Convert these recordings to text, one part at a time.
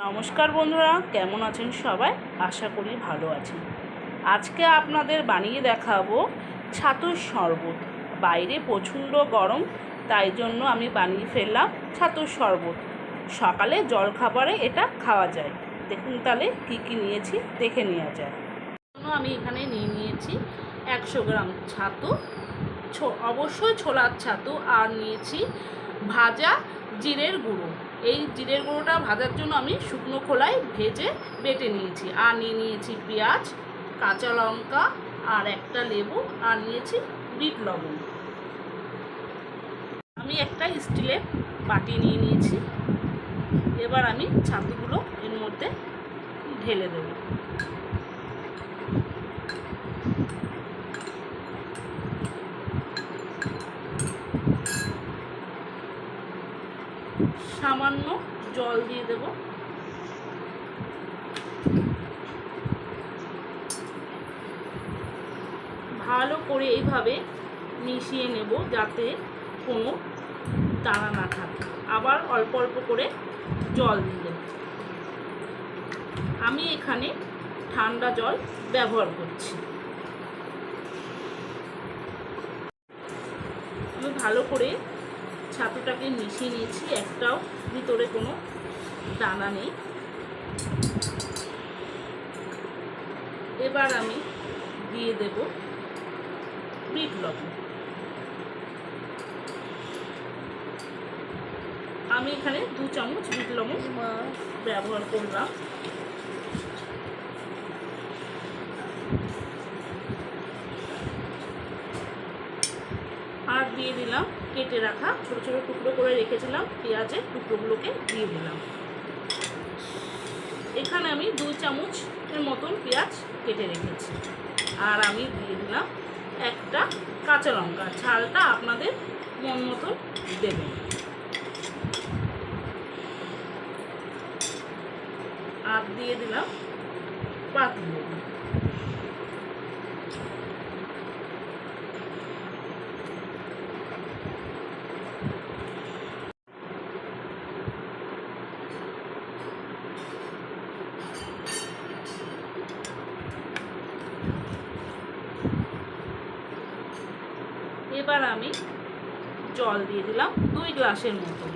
নমস্কার বন্ধুরা, কেমন আছেন সবাই? আশা করি ভালো আছেন। আজকে আপনাদের বানিয়ে দেখাবো ছাতুর শরবত। বাইরে প্রচণ্ড গরম, তাই জন্য আমি বানিয়ে ফেললাম ছাতুর শরবত। সকালে জলখাবারে এটা খাওয়া যায়। দেখুন তাহলে কী কী নিয়েছি দেখে নেওয়া যায়। আমি এখানে নিয়েছি 100 গ্রাম ছাতু, অবশ্যই ছোলার ছাতু, আর নিয়েছি ভাজা জিরের গুঁড়ো। এই জিরের গুঁড়োটা ভাজার জন্য আমি শুকনো খোলায় ভেজে বেটে নিয়েছি। আর নিয়েছি পেঁয়াজ, কাঁচা লঙ্কা, আর একটা লেবু, আর নিয়েছি বিট লবণ। আমি একটা স্টিলের বাটি নিয়েছি। এবার আমি ছাতুগুলো এর মধ্যে ঢেলে দেব। সামান্য জল দিয়ে দেব। ভালো করে এইভাবে মিশিয়ে নেব যাতে কোনো দানা না থাকে। আবার অল্প অল্প করে জল দিয়ে দেব। আমি এখানে ঠান্ডা জল ব্যবহার করছি। আমি ভালো করে ছাতুটাকে মিশিয়ে নিয়েছি, একটাও ভিতরে কোনো দানা নেই। এবার আমি দিয়ে দেব বিট লবণ। আমি এখানে 2 চামচ বিট লবণ ব্যবহার করলাম। আর দিয়ে দিলাম কেটে রাখা ছোটো ছোটো টুকরো করে রেখেছিলাম পেঁয়াজের টুকরোগুলোকে দিয়ে দিলাম। এখানে আমি 2 চামচের মতন পেঁয়াজ কেটে রেখেছি। আর আমি দিয়ে দিলাম একটা কাঁচা লঙ্কা, ঝালটা আপনাদের মন মতন দেবেন। আর দিয়ে দিলাম পাতিলেবু। এবার আমি জল দিয়ে দিলাম 2 গ্লাসের মতো।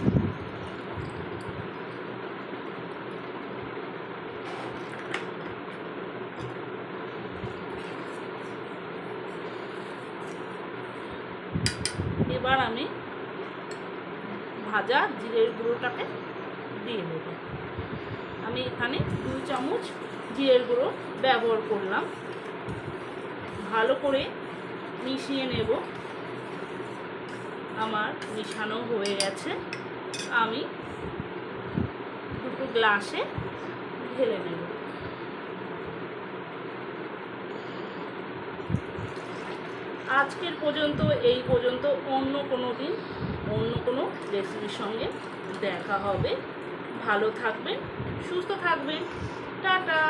এবার আমি ভাজা জিরের গুঁড়োটাকে দিয়ে দেব। আমি এখানে 2 চামচ জিরের গুঁড়ো ব্যবহার করলাম। ভালো করে মিশিয়ে নেব। আমার মিশানো হয়ে গেছে। আমি 2 গ্লাসে ঢেলে নেব। আজকের পর্যন্ত এই পর্যন্ত। অন্য কোনো দিন অন্য কোনো রেসিপির সঙ্গে দেখা হবে। ভালো থাকবেন, সুস্থ থাকবেন। টাটা।